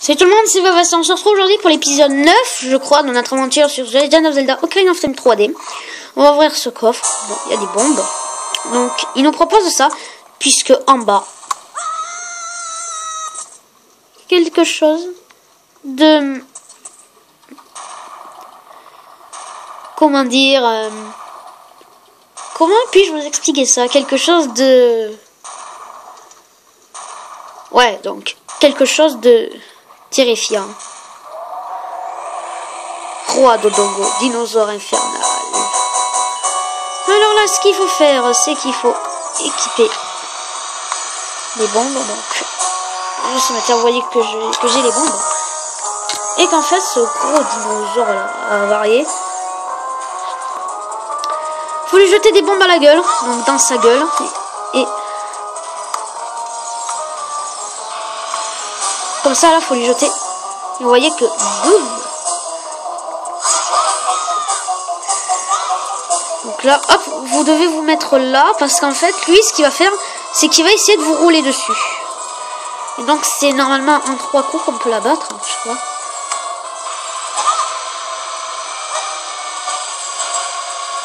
Salut tout le monde, c'est Vavas. On se retrouve aujourd'hui pour l'épisode 9, je crois, de notre aventure sur The Legend of Zelda Ocarina of Time 3D. On va ouvrir ce coffre. Bon, il y a des bombes. Donc, il nous propose ça, puisque en bas, quelque chose de... Comment dire... Comment puis-je vous expliquer ça? Quelque chose de... Ouais, donc, quelque chose de... terrifiant. Roi Dodongo, dinosaure infernal. Alors là, ce qu'il faut faire, c'est qu'il faut équiper les bombes. Donc, je sais maintenant, vous voyez que j'ai les bombes. Et qu'en fait, ce gros dinosaure là, avarié, faut lui jeter des bombes à la gueule, donc dans sa gueule. Et comme ça, là, faut lui jeter. Et vous voyez que, boum. Donc là, hop, vous devez vous mettre là, parce qu'en fait, lui, ce qu'il va faire, c'est qu'il va essayer de vous rouler dessus. Et donc, c'est normalement en 3 coups qu'on peut la battre, je crois.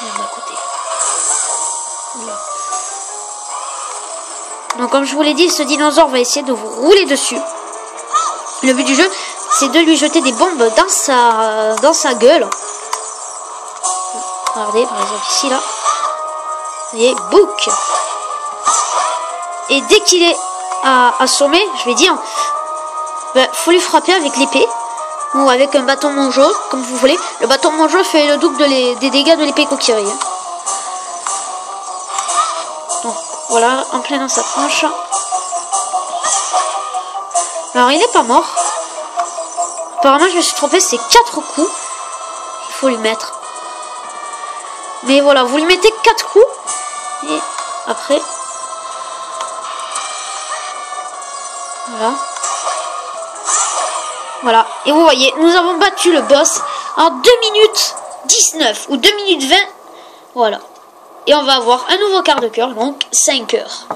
D'un côté. Là. Donc, comme je vous l'ai dit, ce dinosaure va essayer de vous rouler dessus. Le but du jeu, c'est de lui jeter des bombes dans sa gueule. Regardez, par exemple, ici, là. Vous voyez, bouc. Et dès qu'il est assommé, je vais dire, ben, faut lui frapper avec l'épée. Ou avec un bâton monjo, comme vous voulez. Le bâton monjo fait le double des dégâts de l'épée Kokiri. Donc, voilà, en plein dans sa tronche. Alors, il n'est pas mort. Apparemment, je me suis trompé, c'est 4 coups. Il faut lui mettre. Mais voilà, vous lui mettez 4 coups. Et après... Voilà. Voilà. Et vous voyez, nous avons battu le boss en 2 minutes 19 ou 2 minutes 20. Voilà. Et on va avoir un nouveau quart de cœur, donc 5 heures.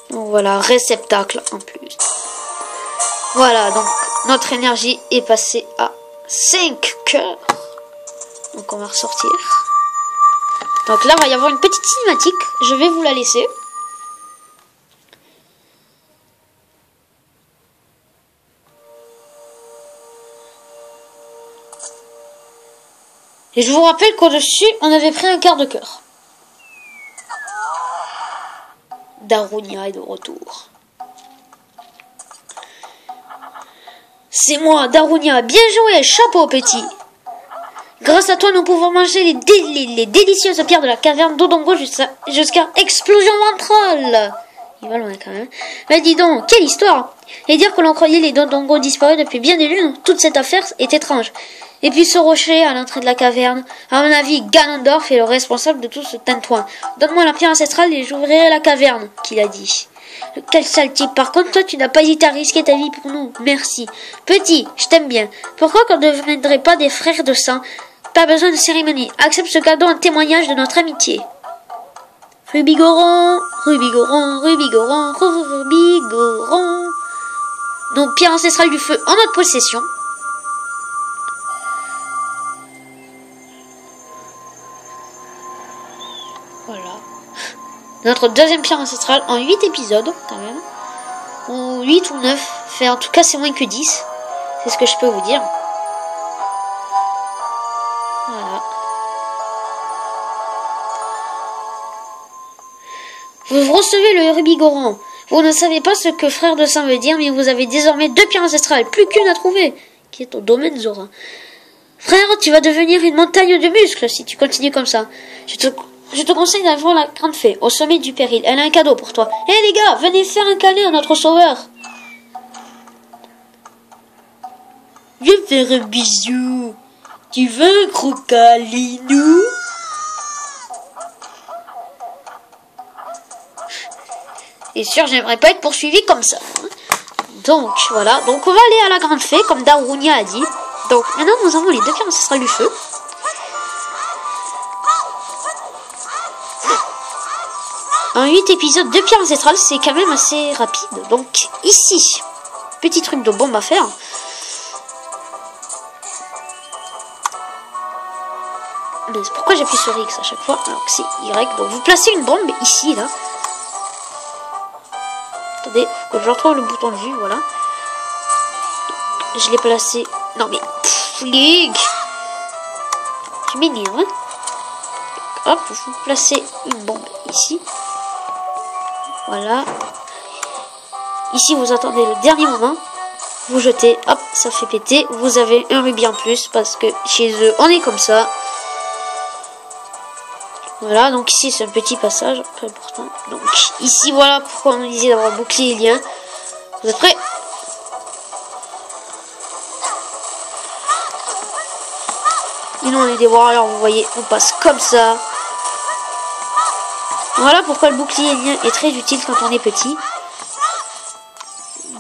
Voilà, réceptacle en plus. Voilà, donc notre énergie est passée à 5 cœurs. Donc on va ressortir. Donc là, il va y avoir une petite cinématique. Je vais vous la laisser. Et je vous rappelle qu'au-dessus, on avait pris un quart de cœur. Darunia est de retour. C'est moi, Darunia. Bien joué, chapeau petit. Grâce à toi, nous pouvons manger les délicieuses pierres de la caverne d'Odongo jusqu'à explosion ventrale. Il va loin quand même. Mais dis donc, quelle histoire. Et dire que l'on croyait les Dodongo disparus depuis bien des lunes, toute cette affaire est étrange. Et puis ce rocher à l'entrée de la caverne, à mon avis, Ganondorf est le responsable de tout ce tintouin. Donne-moi la pierre ancestrale et j'ouvrirai la caverne, qu'il a dit. Quel sale type. Par contre, toi, tu n'as pas hésité à risquer ta vie pour nous. Merci. Petit, je t'aime bien. Pourquoi qu'on ne deviendrait pas des frères de sang? Pas besoin de cérémonie. Accepte ce cadeau en témoignage de notre amitié. Rubigoron, Rubigoron, Rubigoron, Rubigoron. Donc, pierre ancestrale du feu en notre possession. Voilà. Notre deuxième pierre ancestrale en 8 épisodes, quand même. Ou 8 ou 9. Enfin, en tout cas, c'est moins que 10. C'est ce que je peux vous dire. Voilà. Vous recevez le Rubigoron. Vous ne savez pas ce que frère de sang veut dire, mais vous avez désormais 2 pierres ancestrales, plus qu'une à trouver, qui est au domaine Zora. Frère, tu vas devenir une montagne de muscles si tu continues comme ça. Je te conseille d'aller voir la grande fée, au sommet du péril. Elle a un cadeau pour toi. Hé les gars, venez faire un câlin à notre sauveur. Viens faire un bisou. Tu veux un crocalinou? Et sûr, j'aimerais pas être poursuivi comme ça. Donc, voilà. Donc, on va aller à la grande fée, comme Darunia a dit. Donc, maintenant, nous avons les 2 pierres ancestrales du feu. En 8 épisodes, 2 pierres ancestrales, c'est quand même assez rapide. Donc, ici, petit truc de bombe à faire. Mais pourquoi j'appuie sur X à chaque fois alors que c'est Y? Donc, vous placez une bombe ici, là. Attendez, faut que je retrouve le bouton de vue, voilà. Je l'ai placé. Non mais, Flick, tu m'énerves. Hop, vous placez une bombe ici. Voilà. Ici, vous attendez le dernier moment. Vous jetez, hop, ça fait péter. Vous avez un rubis en plus parce que chez eux, on est comme ça. Voilà, donc ici c'est un petit passage, très important. Donc ici, voilà pourquoi on nous disait d'avoir un bouclier lien. Vous êtes prêts? Et nous on est des warriors, vous voyez, on passe comme ça. Voilà pourquoi le bouclier lien est très utile quand on est petit.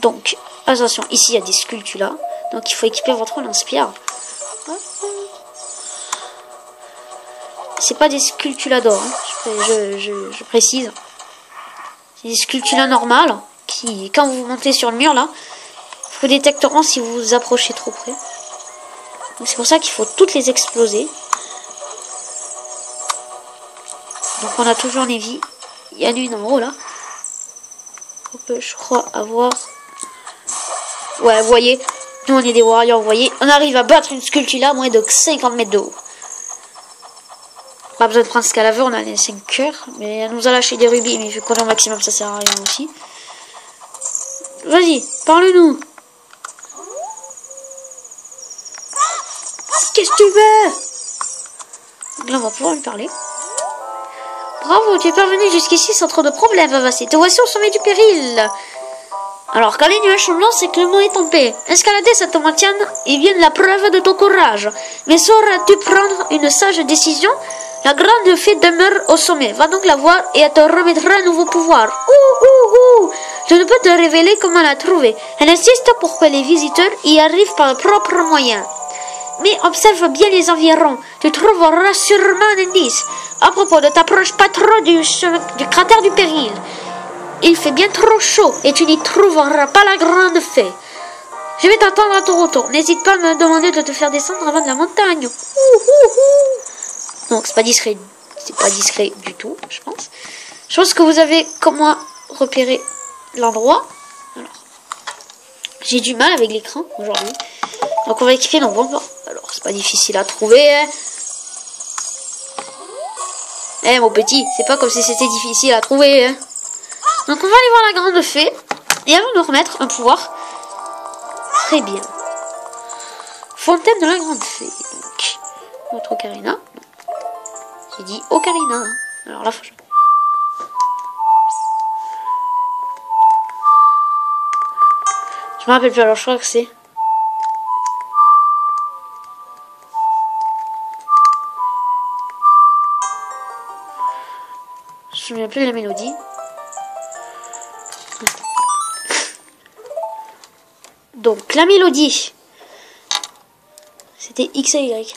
Donc, attention, ici il y a des sculptures là. Donc il faut équiper votre lance-pierre. C'est pas des sculptures d'or, hein. je précise. C'est des sculptures normales qui, quand vous montez sur le mur là, vous détecteront si vous vous approchez trop près. Donc c'est pour ça qu'il faut toutes les exploser. Donc on a toujours les vies. Il y en a une en haut là. On peut, je crois, avoir... Ouais, vous voyez, nous on est des warriors, vous voyez. On arrive à battre une sculpture là à moins de 50 mètres de haut. Pas besoin de prendre ce qu'elle avait, on a les 5 cœurs. Mais elle nous a lâché des rubis, mais vu qu'on est au maximum, ça sert à rien aussi. Vas-y, parle-nous. Qu'est-ce que tu veux? Donc là, on va pouvoir lui parler. Bravo, tu es parvenu jusqu'ici sans trop de problèmes, Vavassi. Te voici au sommet du péril. Alors, quand les nuages sont blancs, c'est que le monde est tombé. Escalader cette montagne est bien la preuve de ton courage. Mais sauras-tu prendre une sage décision? La grande fée demeure au sommet. Va donc la voir et elle te remettra un nouveau pouvoir. Je ne peux te révéler comment la trouver. Elle insiste pour que les visiteurs y arrivent par leurs propres moyens. Mais observe bien les environs. Tu trouveras sûrement un indice. À propos, ne t'approche pas trop du cratère du péril. Il fait bien trop chaud et tu n'y trouveras pas la grande fée. Je vais t'attendre à ton retour. N'hésite pas à me demander de te faire descendre avant de la montagne. Donc c'est pas discret du tout, je pense. Je pense que vous avez comme moi repéré l'endroit. Alors, j'ai du mal avec l'écran aujourd'hui. Donc on va équiper nos bombes. Alors c'est pas difficile à trouver. Hein. Eh mon petit, c'est pas comme si c'était difficile à trouver. Hein. Donc on va aller voir la grande fée. Et elle va nous remettre un pouvoir. Très bien. Fontaine de la grande fée. Donc, notre ocarina. J'ai dit ocarina. Hein. Alors là, faut... Je me rappelle plus, alors je crois que c'est... Je me souviens plus de la mélodie. Donc la mélodie, c'était X et Y.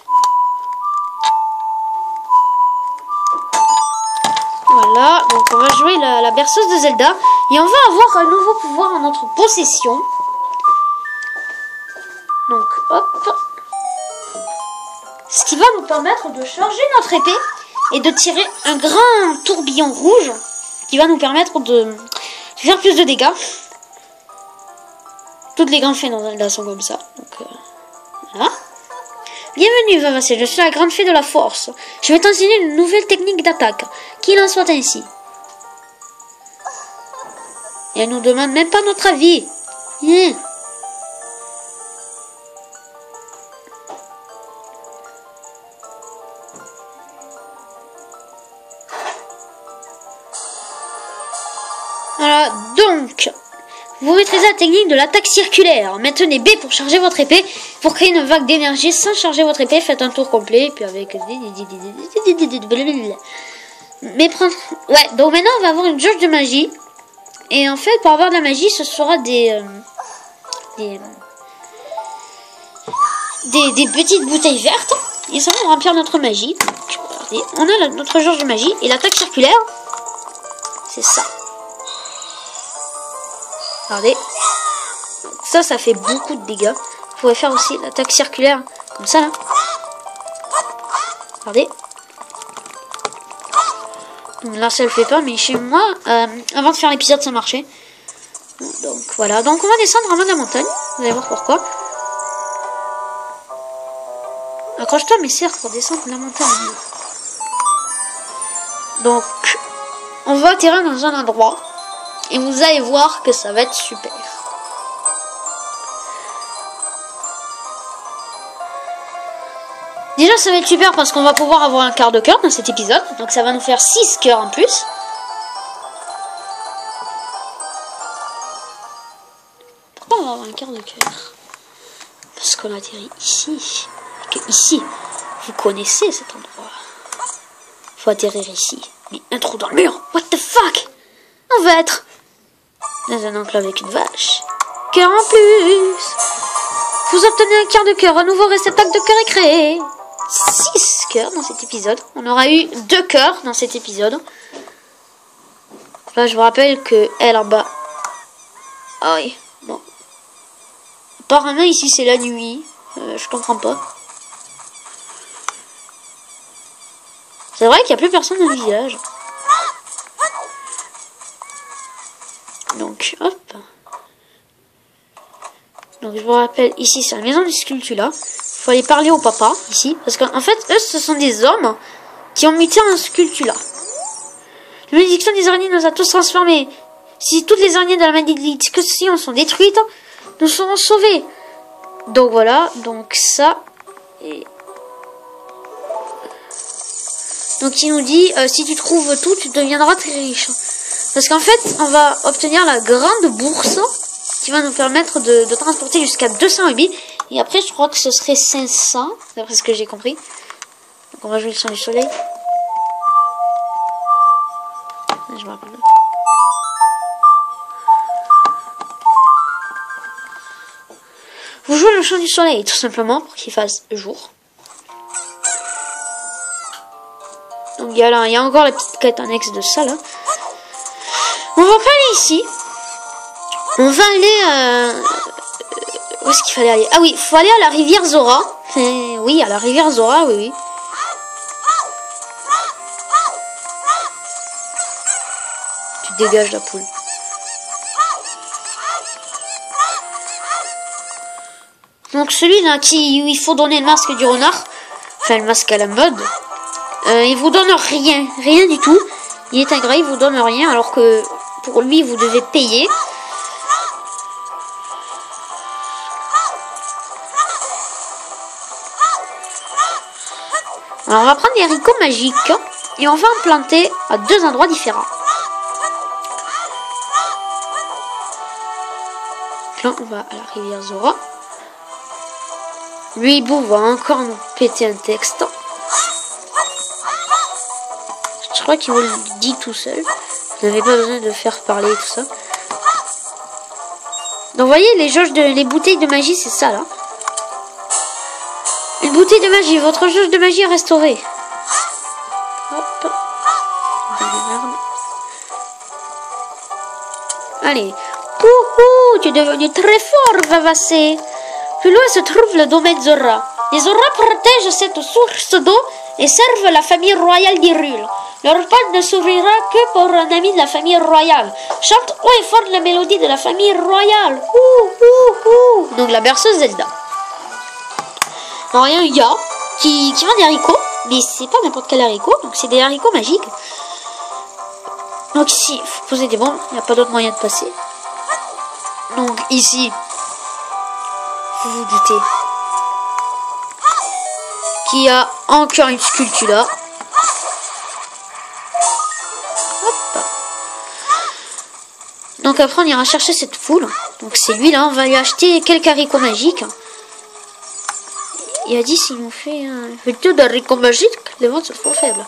Voilà, donc on va jouer la berceuse de Zelda. Et on va avoir un nouveau pouvoir en notre possession. Donc hop. Ce qui va nous permettre de charger notre épée et de tirer un grand tourbillon rouge. Qui va nous permettre de faire plus de dégâts. Toutes les grandes fées dans Zelda sont comme ça. Donc, voilà. Bienvenue, Vavassi, je suis la grande fée de la force. Je vais t'enseigner une nouvelle technique d'attaque. Qu'il en soit ainsi. Et elle nous demande même pas notre avis. Voilà, donc... Vous maîtrisez la technique de l'attaque circulaire. Maintenez B pour charger votre épée. Pour créer une vague d'énergie sans charger votre épée, faites un tour complet. Puis avec... Mais prendre... Ouais, donc maintenant on va avoir une jauge de magie. Et en fait, pour avoir de la magie, ce sera des petites bouteilles vertes. Et ça va remplir notre magie. Regardez, on a notre jauge de magie. Et l'attaque circulaire, c'est ça. Regardez. Donc ça fait beaucoup de dégâts. Vous pouvez faire aussi l'attaque circulaire, comme ça là. Regardez. Donc là ça le fait pas, mais chez moi, avant de faire l'épisode ça marchait. Donc voilà, donc on va descendre en bas de la montagne. Vous allez voir pourquoi. Accroche-toi mes cerfs pour descendre la montagne. Donc on va atterrir dans un endroit. Et vous allez voir que ça va être super. Déjà ça va être super parce qu'on va pouvoir avoir un quart de cœur dans cet épisode. Donc ça va nous faire 6 cœurs en plus. Pourquoi on va avoir un quart de cœur? Parce qu'on atterrit ici. Et que ici, vous connaissez cet endroit. Faut atterrir ici. Mais un trou dans le mur. What the fuck? On va être dans un enclos avec une vache. Cœur en plus. Vous obtenez un quart de cœur. Un nouveau réceptacle de cœur est créé. 6 cœurs dans cet épisode. On aura eu 2 cœurs dans cet épisode. Là, je vous rappelle que elle en bas. Ah oui, bon. Apparemment, ici, c'est la nuit. Je comprends pas. C'est vrai qu'il n'y a plus personne dans le village. Donc, hop. Donc, je vous rappelle, ici, c'est la maison du Skulltula. Il faut aller parler au papa, ici. Parce qu'en fait, eux, ce sont des hommes qui ont muté en Skulltula. La malédiction des araignées nous a tous transformés. Si toutes les araignées de la malédiction sont détruites, nous serons sauvés. Donc, voilà. Donc, ça. Et... donc, il nous dit, si tu trouves tout, tu deviendras très riche. Parce qu'en fait, on va obtenir la grande bourse qui va nous permettre de transporter jusqu'à 200 rubis. Et après, je crois que ce serait 500, d'après ce que j'ai compris. Donc, on va jouer le chant du soleil. Je me rappelle. Vous jouez le chant du soleil, tout simplement, pour qu'il fasse jour. Donc, il y a encore la petite quête annexe de ça, là. On va pas aller ici. On va aller... où est-ce qu'il fallait aller? Ah oui, il faut aller à la rivière Zora. Oui, à la rivière Zora, oui, oui. Tu dégages la poule. Donc celui-là où il faut donner le masque du renard. Enfin, le masque à la mode. Il vous donne rien. Rien du tout. Il est ingrat, il vous donne rien. Alors que pour lui, vous devez payer. Alors on va prendre des haricots magiques et on va en planter à 2 endroits différents. Là on va à la rivière Zora. Le hibou va encore nous péter un texte. Je crois qu'il vous le dit tout seul. Vous n'avez pas besoin de faire parler tout ça. Donc vous voyez les bouteilles de magie, c'est ça là. Une bouteille de magie, votre jauge de magie est restaurée. Hop. Allez. Coucou, tu es devenu très fort, Vavassé. Plus loin se trouve le domaine Zora. Les Zora protègent cette source d'eau et servent la famille royale d'Hyrule. Leur porte ne s'ouvrira que pour un ami de la famille royale. Chante haut et fort la mélodie de la famille royale. Donc la berceuse Zelda. Alors il y a un gars qui vend des haricots, mais c'est pas n'importe quel haricot, donc c'est des haricots magiques. Donc ici, il faut poser des bombes, il n'y a pas d'autre moyen de passer. Donc ici, vous vous doutez qu'il y a encore une Skulltula. Hop. Donc après on ira chercher cette foule. Donc c'est lui là, on va lui acheter quelques haricots magiques. Il a dit s'il nous fait un vidéo d'haricots magiques, les ventes sont trop faibles.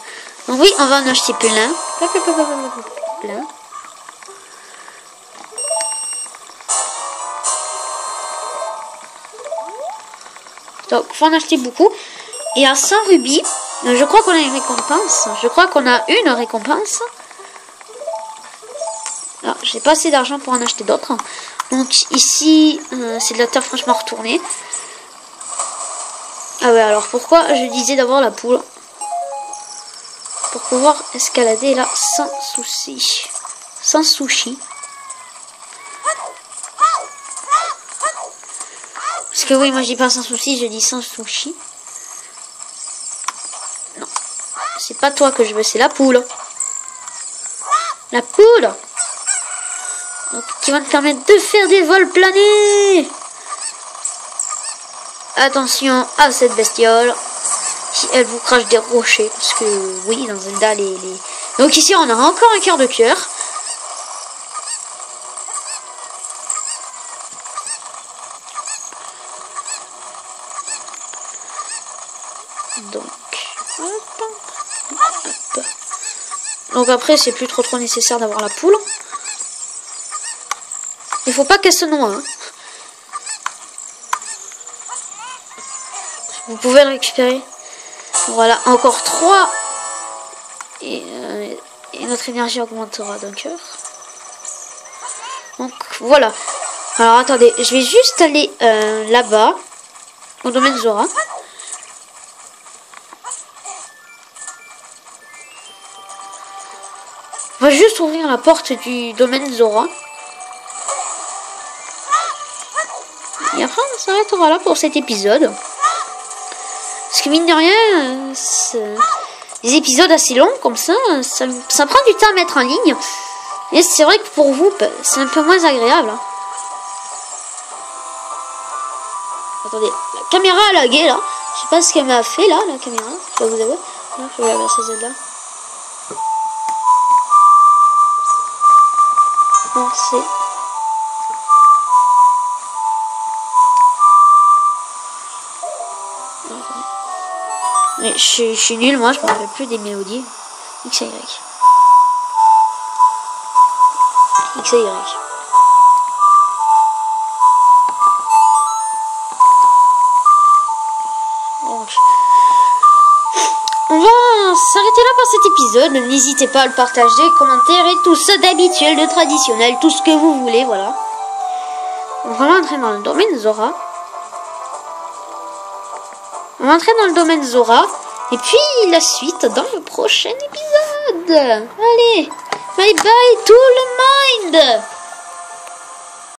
Donc oui, on va en acheter plein. Plein. Donc, faut en acheter beaucoup. Et à 100 rubis, je crois qu'on a une récompense. Je crois qu'on a une récompense. Alors, j'ai pas assez d'argent pour en acheter d'autres. Donc, ici, c'est de la terre franchement retournée. Ah ouais, alors pourquoi je disais d'avoir la poule? Pour pouvoir escalader là sans souci. Sans sushi. Parce que oui, moi je dis pas sans souci, je dis sans sushi. Non. C'est pas toi que je veux, c'est la poule. La poule. Donc, qui va te permettre de faire des vols planés. Attention à cette bestiole. Si elle vous crache des rochers. Parce que oui, dans Zelda, Donc ici, on a encore un quart de cœur. Donc après, c'est plus trop nécessaire d'avoir la poule. Il faut pas qu'elle se noie. Hein. Vous pouvez le récupérer. Voilà, encore 3. Et notre énergie augmentera d'un cœur. Donc voilà. Alors attendez, je vais juste aller là-bas. Au domaine Zora. On va juste ouvrir la porte du domaine Zora. Et après, on s'arrêtera là pour cet épisode. Parce que mine de rien, des épisodes assez longs comme ça prend du temps à mettre en ligne. Et c'est vrai que pour vous, c'est un peu moins agréable. Hein. Attendez, la caméra a lagué là. Je sais pas ce qu'elle m'a fait là, la caméra. Je vais vous avouer. Là, je vais verser celle-là. Non, c'est... Mais je suis nul, moi, je me rappelle plus des mélodies. X, Y. X, Y. Donc, on va s'arrêter là pour cet épisode. N'hésitez pas à le partager, commenter et tout ça d'habituel, de traditionnel, tout ce que vous voulez, voilà. On va rentrer dans le domaine Zora. On va entrer dans le domaine Zora. Et puis la suite dans le prochain épisode. Allez, bye bye tout le monde.